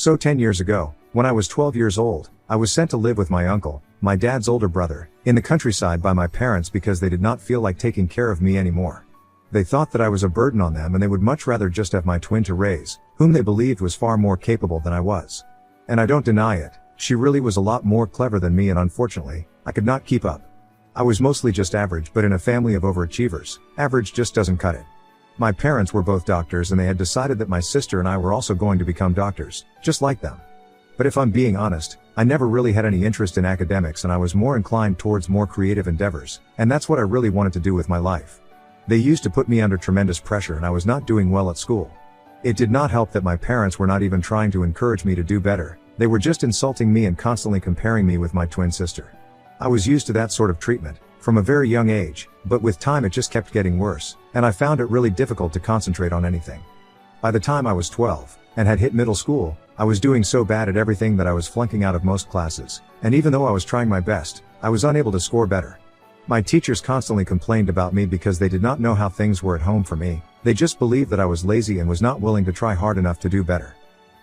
So 10 years ago, when I was 12 years old, I was sent to live with my uncle, my dad's older brother, in the countryside by my parents because they did not feel like taking care of me anymore. They thought that I was a burden on them and they would much rather just have my twin to raise, whom they believed was far more capable than I was. And I don't deny it, she really was a lot more clever than me, and unfortunately, I could not keep up. I was mostly just average, but in a family of overachievers, average just doesn't cut it. My parents were both doctors and they had decided that my sister and I were also going to become doctors, just like them. But if I'm being honest, I never really had any interest in academics and I was more inclined towards more creative endeavors, and that's what I really wanted to do with my life. They used to put me under tremendous pressure and I was not doing well at school. It did not help that my parents were not even trying to encourage me to do better, they were just insulting me and constantly comparing me with my twin sister. I was used to that sort of treatment from a very young age, but with time it just kept getting worse, and I found it really difficult to concentrate on anything. By the time I was 12, and had hit middle school, I was doing so bad at everything that I was flunking out of most classes, and even though I was trying my best, I was unable to score better. My teachers constantly complained about me because they did not know how things were at home for me, they just believed that I was lazy and was not willing to try hard enough to do better.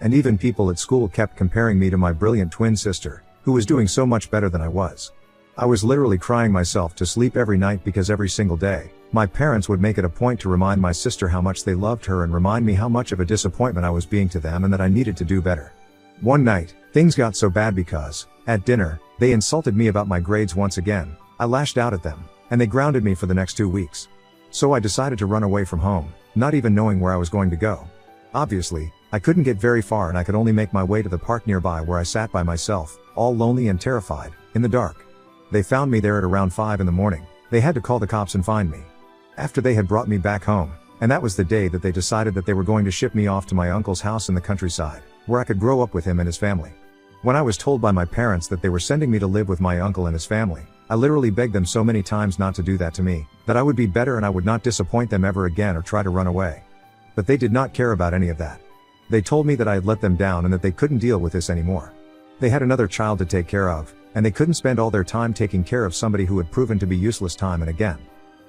And even people at school kept comparing me to my brilliant twin sister, who was doing so much better than I was. I was literally crying myself to sleep every night because every single day, my parents would make it a point to remind my sister how much they loved her and remind me how much of a disappointment I was being to them and that I needed to do better. One night, things got so bad because, at dinner, they insulted me about my grades once again. I lashed out at them, and they grounded me for the next 2 weeks. So I decided to run away from home, not even knowing where I was going to go. Obviously, I couldn't get very far and I could only make my way to the park nearby where I sat by myself, all lonely and terrified, in the dark. They found me there at around 5 in the morning. They had to call the cops and find me. After they had brought me back home, and that was the day that they decided that they were going to ship me off to my uncle's house in the countryside, where I could grow up with him and his family. When I was told by my parents that they were sending me to live with my uncle and his family, I literally begged them so many times not to do that to me, that I would be better and I would not disappoint them ever again or try to run away. But they did not care about any of that. They told me that I had let them down and that they couldn't deal with this anymore. They had another child to take care of, and they couldn't spend all their time taking care of somebody who had proven to be useless time and again.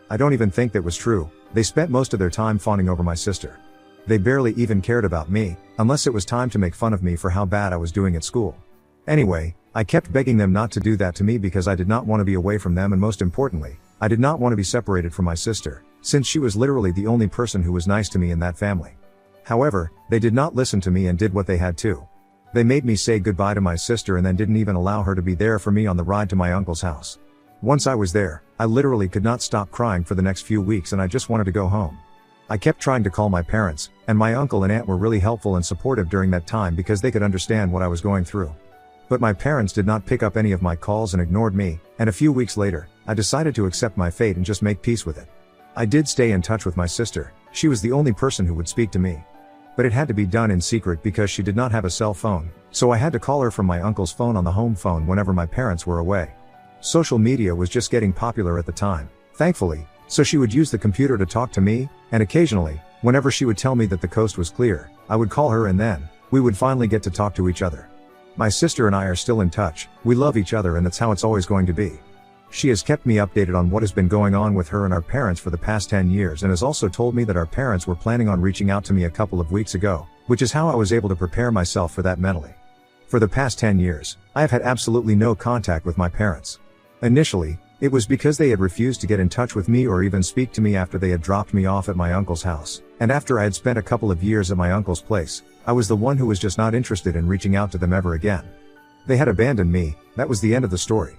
I don't even think that was true. They spent most of their time fawning over my sister. They barely even cared about me, unless it was time to make fun of me for how bad I was doing at school. Anyway, I kept begging them not to do that to me because I did not want to be away from them, and most importantly, I did not want to be separated from my sister, since she was literally the only person who was nice to me in that family. However, they did not listen to me and did what they had to. They made me say goodbye to my sister and then didn't even allow her to be there for me on the ride to my uncle's house. Once I was there, I literally could not stop crying for the next few weeks and I just wanted to go home. I kept trying to call my parents, and my uncle and aunt were really helpful and supportive during that time because they could understand what I was going through. But my parents did not pick up any of my calls and ignored me, and a few weeks later, I decided to accept my fate and just make peace with it. I did stay in touch with my sister. She was the only person who would speak to me. But it had to be done in secret because she did not have a cell phone, so I had to call her from my uncle's phone on the home phone whenever my parents were away. Social media was just getting popular at the time, thankfully, so she would use the computer to talk to me, and occasionally, whenever she would tell me that the coast was clear, I would call her and then, we would finally get to talk to each other. My sister and I are still in touch, we love each other and that's how it's always going to be. She has kept me updated on what has been going on with her and our parents for the past 10 years and has also told me that our parents were planning on reaching out to me a couple of weeks ago, which is how I was able to prepare myself for that mentally. For the past 10 years, I have had absolutely no contact with my parents. Initially, it was because they had refused to get in touch with me or even speak to me after they had dropped me off at my uncle's house, and after I had spent a couple of years at my uncle's place, I was the one who was just not interested in reaching out to them ever again. They had abandoned me, that was the end of the story.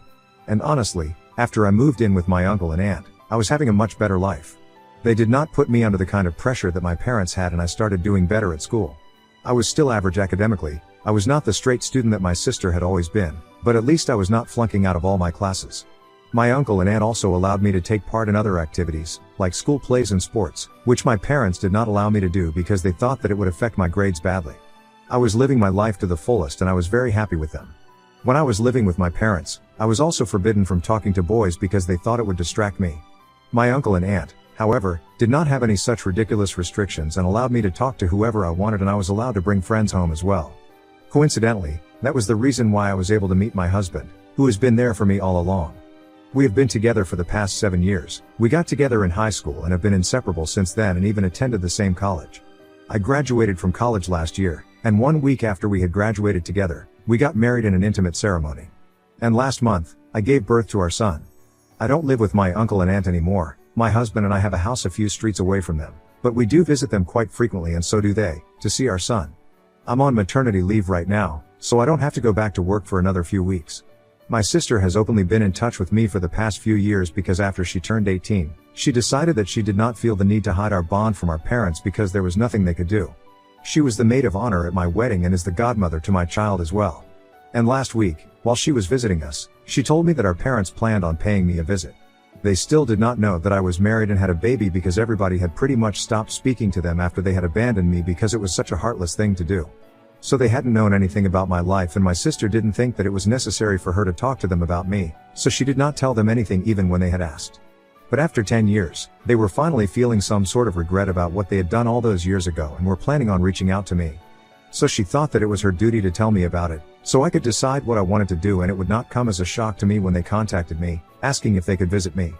And honestly, after I moved in with my uncle and aunt, I was having a much better life. They did not put me under the kind of pressure that my parents had and I started doing better at school. I was still average academically, I was not the straight student that my sister had always been, but at least I was not flunking out of all my classes. My uncle and aunt also allowed me to take part in other activities, like school plays and sports, which my parents did not allow me to do because they thought that it would affect my grades badly. I was living my life to the fullest and I was very happy with them. When I was living with my parents, I was also forbidden from talking to boys because they thought it would distract me. My uncle and aunt, however, did not have any such ridiculous restrictions and allowed me to talk to whoever I wanted, and I was allowed to bring friends home as well. Coincidentally, that was the reason why I was able to meet my husband, who has been there for me all along. We have been together for the past 7 years. We got together in high school and have been inseparable since then and even attended the same college. I graduated from college last year, and 1 week after we had graduated together, we got married in an intimate ceremony. And last month, I gave birth to our son. I don't live with my uncle and aunt anymore. My husband and I have a house a few streets away from them, but we do visit them quite frequently, and so do they, to see our son. I'm on maternity leave right now, so I don't have to go back to work for another few weeks. My sister has openly been in touch with me for the past few years because after she turned 18, she decided that she did not feel the need to hide our bond from our parents because there was nothing they could do. She was the maid of honor at my wedding and is the godmother to my child as well. And last week, while she was visiting us, she told me that our parents planned on paying me a visit. They still did not know that I was married and had a baby because everybody had pretty much stopped speaking to them after they had abandoned me because it was such a heartless thing to do. So they hadn't known anything about my life, and my sister didn't think that it was necessary for her to talk to them about me, so she did not tell them anything even when they had asked. But after 10 years, they were finally feeling some sort of regret about what they had done all those years ago and were planning on reaching out to me. So she thought that it was her duty to tell me about it, so I could decide what I wanted to do and it would not come as a shock to me when they contacted me, asking if they could visit me.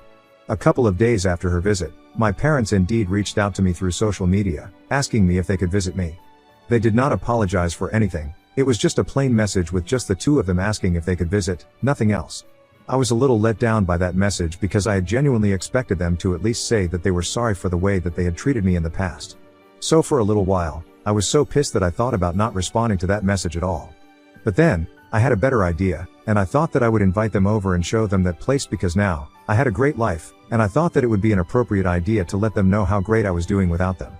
A couple of days after her visit, my parents indeed reached out to me through social media, asking me if they could visit me. They did not apologize for anything, it was just a plain message with just the two of them asking if they could visit, nothing else. I was a little let down by that message because I had genuinely expected them to at least say that they were sorry for the way that they had treated me in the past. So for a little while, I was so pissed that I thought about not responding to that message at all. But then, I had a better idea, and I thought that I would invite them over and show them that place because now, I had a great life, and I thought that it would be an appropriate idea to let them know how great I was doing without them.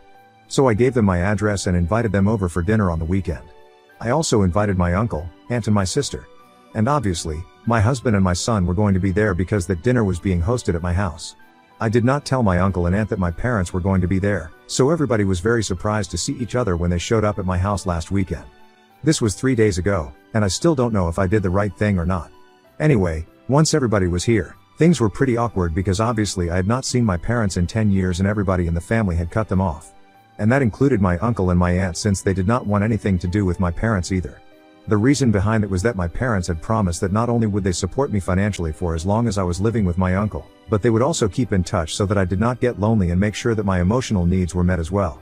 So I gave them my address and invited them over for dinner on the weekend. I also invited my uncle, aunt and my sister. And obviously, my husband and my son were going to be there because that dinner was being hosted at my house. I did not tell my uncle and aunt that my parents were going to be there, so everybody was very surprised to see each other when they showed up at my house last weekend. This was 3 days ago, and I still don't know if I did the right thing or not. Anyway, once everybody was here, things were pretty awkward because obviously I had not seen my parents in 10 years and everybody in the family had cut them off. And that included my uncle and my aunt, since they did not want anything to do with my parents either. The reason behind it was that my parents had promised that not only would they support me financially for as long as I was living with my uncle, but they would also keep in touch so that I did not get lonely and make sure that my emotional needs were met as well.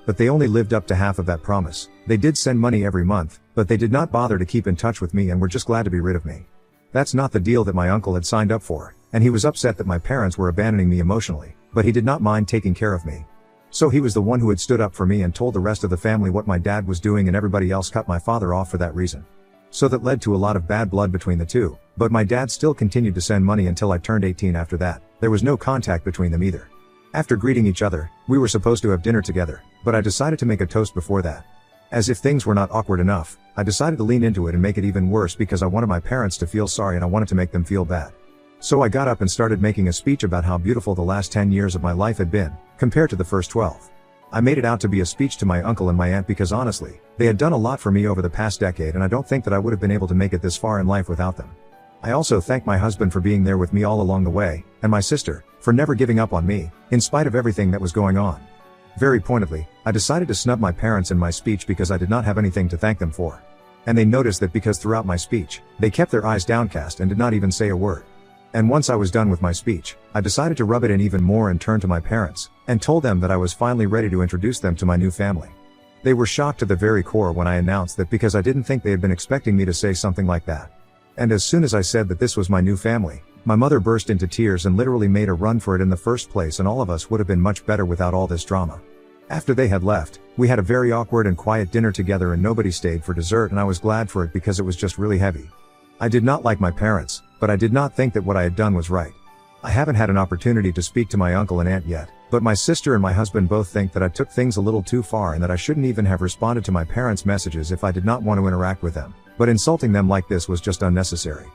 But they only lived up to half of that promise. They did send money every month, but they did not bother to keep in touch with me and were just glad to be rid of me. That's not the deal that my uncle had signed up for, and he was upset that my parents were abandoning me emotionally, but he did not mind taking care of me. So he was the one who had stood up for me and told the rest of the family what my dad was doing, and everybody else cut my father off for that reason. So that led to a lot of bad blood between the two, but my dad still continued to send money until I turned 18. After that, there was no contact between them either. After greeting each other, we were supposed to have dinner together, but I decided to make a toast before that. As if things were not awkward enough, I decided to lean into it and make it even worse because I wanted my parents to feel sorry and I wanted to make them feel bad. So I got up and started making a speech about how beautiful the last 10 years of my life had been, compared to the first 12. I made it out to be a speech to my uncle and my aunt because honestly, they had done a lot for me over the past decade and I don't think that I would have been able to make it this far in life without them. I also thank my husband for being there with me all along the way, and my sister, for never giving up on me, in spite of everything that was going on. Very pointedly, I decided to snub my parents in my speech because I did not have anything to thank them for. And they noticed that because throughout my speech, they kept their eyes downcast and did not even say a word. And once I was done with my speech, I decided to rub it in even more and turn to my parents, and told them that I was finally ready to introduce them to my new family. They were shocked to the very core when I announced that because I didn't think they had been expecting me to say something like that. And as soon as I said that this was my new family, my mother burst into tears and literally made a run for it in the first place, and all of us would have been much better without all this drama. After they had left, we had a very awkward and quiet dinner together and nobody stayed for dessert, and I was glad for it because it was just really heavy. I did not like my parents, but I did not think that what I had done was right. I haven't had an opportunity to speak to my uncle and aunt yet, but my sister and my husband both think that I took things a little too far and that I shouldn't even have responded to my parents' messages if I did not want to interact with them, but insulting them like this was just unnecessary.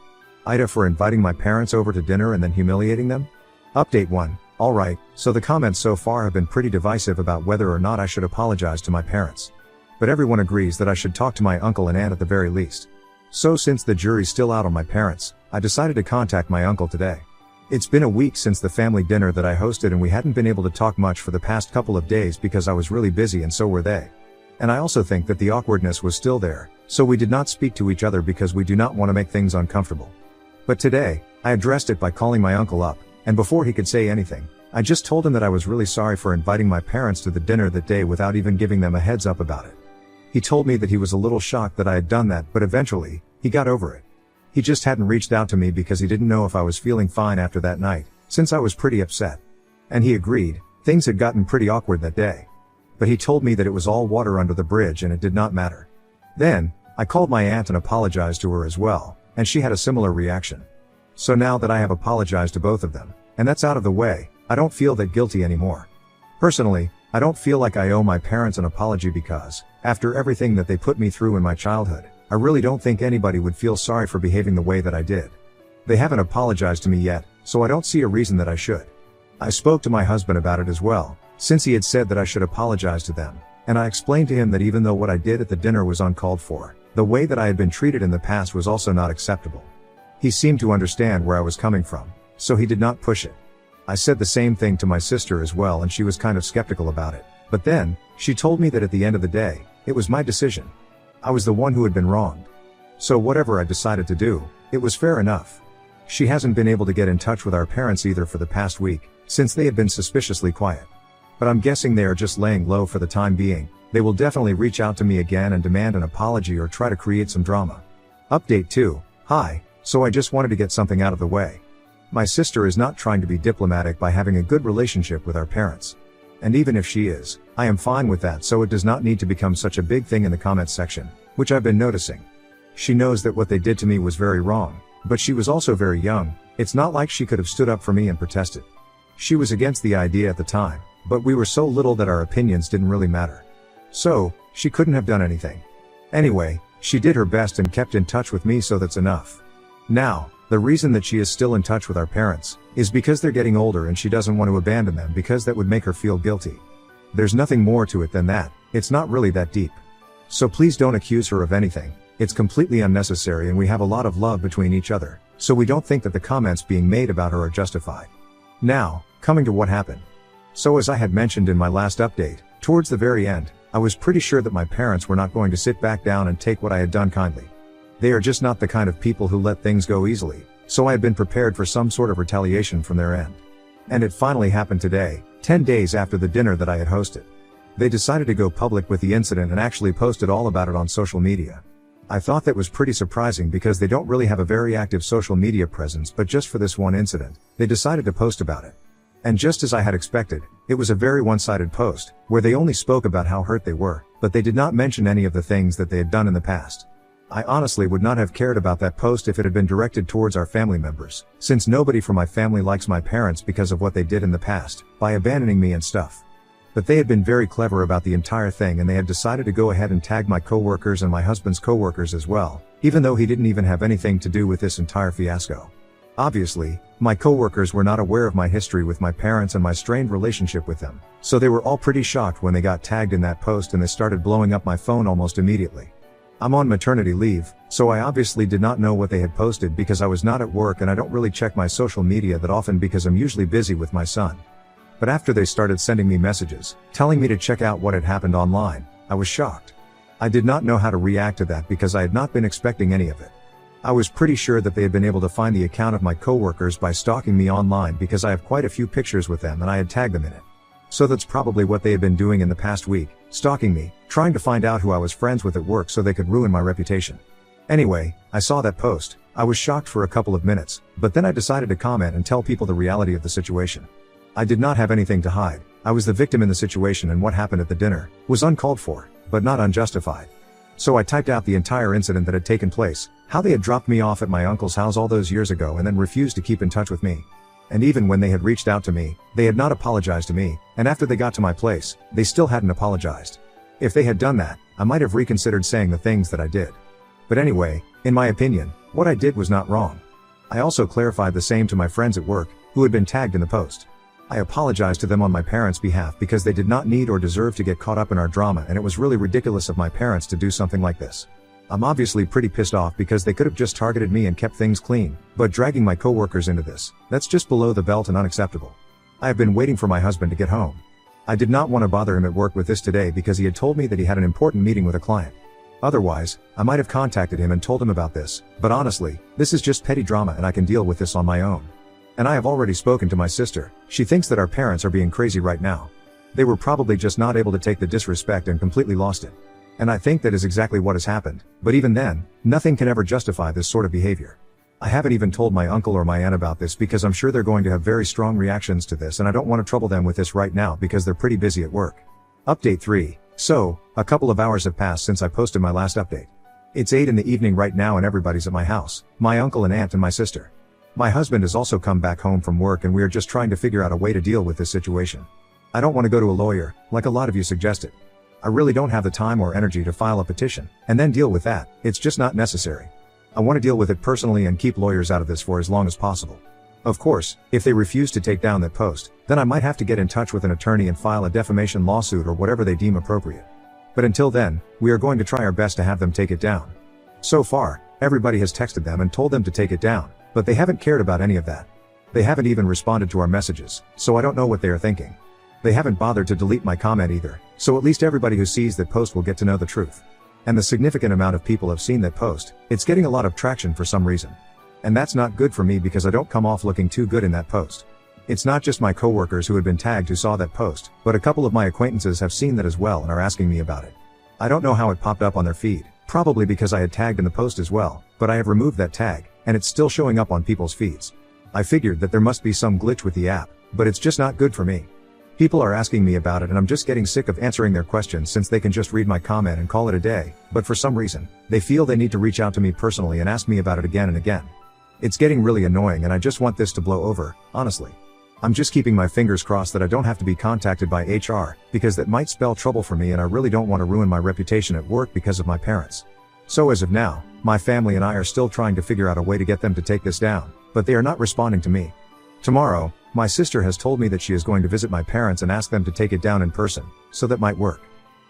Ida for inviting my parents over to dinner and then humiliating them? Update 1. Alright, so the comments so far have been pretty divisive about whether or not I should apologize to my parents. But everyone agrees that I should talk to my uncle and aunt at the very least. So since the jury's still out on my parents, I decided to contact my uncle today. It's been a week since the family dinner that I hosted and we hadn't been able to talk much for the past couple of days because I was really busy and so were they. And I also think that the awkwardness was still there, so we did not speak to each other because we do not want to make things uncomfortable. But today, I addressed it by calling my uncle up, and before he could say anything, I just told him that I was really sorry for inviting my parents to the dinner that day without even giving them a heads up about it. He told me that he was a little shocked that I had done that, but eventually, he got over it. He just hadn't reached out to me because he didn't know if I was feeling fine after that night, since I was pretty upset. And he agreed, things had gotten pretty awkward that day. But he told me that it was all water under the bridge and it did not matter. Then, I called my aunt and apologized to her as well, and she had a similar reaction. So now that I have apologized to both of them, and that's out of the way, I don't feel that guilty anymore. Personally, I don't feel like I owe my parents an apology because, after everything that they put me through in my childhood, I really don't think anybody would feel sorry for behaving the way that I did. They haven't apologized to me yet, so I don't see a reason that I should. I spoke to my husband about it as well, since he had said that I should apologize to them, and I explained to him that even though what I did at the dinner was uncalled for, the way that I had been treated in the past was also not acceptable. He seemed to understand where I was coming from, so he did not push it. I said the same thing to my sister as well, and she was kind of skeptical about it. But then, she told me that at the end of the day, it was my decision. I was the one who had been wronged. So whatever I decided to do, it was fair enough. She hasn't been able to get in touch with our parents either for the past week, since they had been suspiciously quiet. But I'm guessing they are just laying low for the time being. They will definitely reach out to me again and demand an apology or try to create some drama. Update 2. Hi, so I just wanted to get something out of the way. My sister is not trying to be diplomatic by having a good relationship with our parents. And even if she is, I am fine with that, so it does not need to become such a big thing in the comments section, which I've been noticing. She knows that what they did to me was very wrong, but she was also very young. It's not like she could have stood up for me and protested. She was against the idea at the time, but we were so little that our opinions didn't really matter. So, she couldn't have done anything. Anyway, she did her best and kept in touch with me, so that's enough. Now, the reason that she is still in touch with our parents is because they're getting older and she doesn't want to abandon them because that would make her feel guilty. There's nothing more to it than that. It's not really that deep. So please don't accuse her of anything. It's completely unnecessary and we have a lot of love between each other, so we don't think that the comments being made about her are justified. Now, coming to what happened. So as I had mentioned in my last update, towards the very end, I was pretty sure that my parents were not going to sit back down and take what I had done kindly. They are just not the kind of people who let things go easily, so I had been prepared for some sort of retaliation from their end. And it finally happened today, 10 days after the dinner that I had hosted. They decided to go public with the incident and actually posted all about it on social media. I thought that was pretty surprising because they don't really have a very active social media presence, but just for this one incident, they decided to post about it. And just as I had expected, it was a very one-sided post, where they only spoke about how hurt they were, but they did not mention any of the things that they had done in the past. I honestly would not have cared about that post if it had been directed towards our family members, since nobody from my family likes my parents because of what they did in the past, by abandoning me and stuff. But they had been very clever about the entire thing and they had decided to go ahead and tag my coworkers and my husband's coworkers as well, even though he didn't even have anything to do with this entire fiasco. Obviously, my coworkers were not aware of my history with my parents and my strained relationship with them, so they were all pretty shocked when they got tagged in that post and they started blowing up my phone almost immediately. I'm on maternity leave, so I obviously did not know what they had posted because I was not at work and I don't really check my social media that often because I'm usually busy with my son. But after they started sending me messages, telling me to check out what had happened online, I was shocked. I did not know how to react to that because I had not been expecting any of it. I was pretty sure that they had been able to find the account of my coworkers by stalking me online because I have quite a few pictures with them and I had tagged them in it. So that's probably what they had been doing in the past week, stalking me, trying to find out who I was friends with at work so they could ruin my reputation. Anyway, I saw that post. I was shocked for a couple of minutes, but then I decided to comment and tell people the reality of the situation. I did not have anything to hide. I was the victim in the situation and what happened at the dinner was uncalled for, but not unjustified. So I typed out the entire incident that had taken place, how they had dropped me off at my uncle's house all those years ago and then refused to keep in touch with me. And even when they had reached out to me, they had not apologized to me, and after they got to my place, they still hadn't apologized. If they had done that, I might have reconsidered saying the things that I did. But anyway, in my opinion, what I did was not wrong. I also clarified the same to my friends at work, who had been tagged in the post. I apologized to them on my parents' behalf because they did not need or deserve to get caught up in our drama and it was really ridiculous of my parents to do something like this. I'm obviously pretty pissed off because they could have just targeted me and kept things clean, but dragging my coworkers into this, that's just below the belt and unacceptable. I have been waiting for my husband to get home. I did not want to bother him at work with this today because he had told me that he had an important meeting with a client. Otherwise, I might have contacted him and told him about this, but honestly, this is just petty drama and I can deal with this on my own. And I have already spoken to my sister. She thinks that our parents are being crazy right now. They were probably just not able to take the disrespect and completely lost it. And I think that is exactly what has happened, but even then, nothing can ever justify this sort of behavior. I haven't even told my uncle or my aunt about this because I'm sure they're going to have very strong reactions to this and I don't want to trouble them with this right now because they're pretty busy at work. Update 3. So, a couple of hours have passed since I posted my last update. It's 8 in the evening right now and everybody's at my house, my uncle and aunt and my sister. My husband has also come back home from work and we are just trying to figure out a way to deal with this situation. I don't want to go to a lawyer, like a lot of you suggested. I really don't have the time or energy to file a petition, and then deal with that. It's just not necessary. I want to deal with it personally and keep lawyers out of this for as long as possible. Of course, if they refuse to take down that post, then I might have to get in touch with an attorney and file a defamation lawsuit or whatever they deem appropriate. But until then, we are going to try our best to have them take it down. So far, everybody has texted them and told them to take it down, but they haven't cared about any of that. They haven't even responded to our messages, so I don't know what they are thinking. They haven't bothered to delete my comment either, so at least everybody who sees that post will get to know the truth. And the significant amount of people have seen that post, it's getting a lot of traction for some reason. And that's not good for me because I don't come off looking too good in that post. It's not just my coworkers who had been tagged who saw that post, but a couple of my acquaintances have seen that as well and are asking me about it. I don't know how it popped up on their feed, probably because I had tagged in the post as well, but I have removed that tag, and it's still showing up on people's feeds. I figured that there must be some glitch with the app, but it's just not good for me. People are asking me about it and I'm just getting sick of answering their questions since they can just read my comment and call it a day, but for some reason, they feel they need to reach out to me personally and ask me about it again and again. It's getting really annoying and I just want this to blow over, honestly. I'm just keeping my fingers crossed that I don't have to be contacted by HR, because that might spell trouble for me and I really don't want to ruin my reputation at work because of my parents. So as of now, my family and I are still trying to figure out a way to get them to take this down, but they are not responding to me. Tomorrow, my sister has told me that she is going to visit my parents and ask them to take it down in person, so that might work.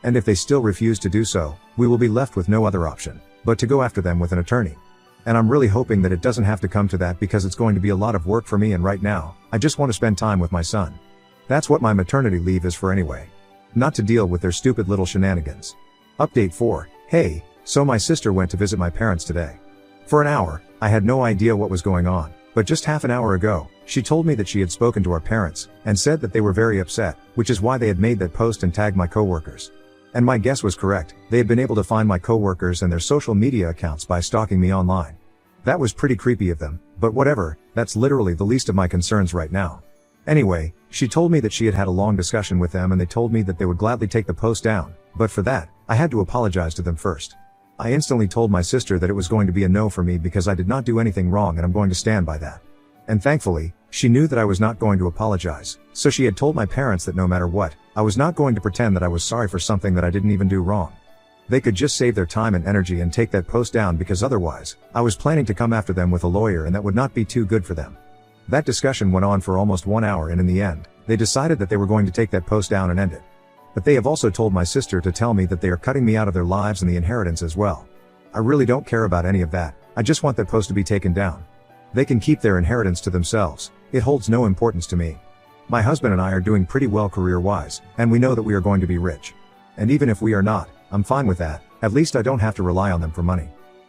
And if they still refuse to do so, we will be left with no other option, but to go after them with an attorney. And I'm really hoping that it doesn't have to come to that because it's going to be a lot of work for me and right now, I just want to spend time with my son. That's what my maternity leave is for anyway. Not to deal with their stupid little shenanigans. Update 4. Hey, so my sister went to visit my parents today. For an hour, I had no idea what was going on, but just half an hour ago, she told me that she had spoken to our parents, and said that they were very upset, which is why they had made that post and tagged my coworkers. And my guess was correct, they had been able to find my coworkers and their social media accounts by stalking me online. That was pretty creepy of them, but whatever, that's literally the least of my concerns right now. Anyway, she told me that she had had a long discussion with them and they told me that they would gladly take the post down, but for that, I had to apologize to them first. I instantly told my sister that it was going to be a no for me because I did not do anything wrong and I'm going to stand by that. And thankfully, she knew that I was not going to apologize, so she had told my parents that no matter what, I was not going to pretend that I was sorry for something that I didn't even do wrong. They could just save their time and energy and take that post down because otherwise, I was planning to come after them with a lawyer and that would not be too good for them. That discussion went on for almost 1 hour and in the end, they decided that they were going to take that post down and end it. But they have also told my sister to tell me that they are cutting me out of their lives and the inheritance as well. I really don't care about any of that, I just want that post to be taken down. They can keep their inheritance to themselves, it holds no importance to me. My husband and I are doing pretty well career-wise, and we know that we are going to be rich. And even if we are not, I'm fine with that, at least I don't have to rely on them for money.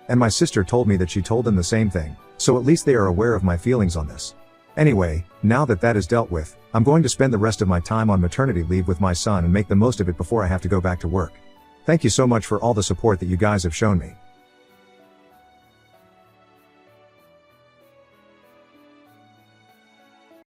And my sister told me that she told them the same thing, so at least they are aware of my feelings on this. Anyway, now that that is dealt with, I'm going to spend the rest of my time on maternity leave with my son and make the most of it before I have to go back to work. Thank you so much for all the support that you guys have shown me.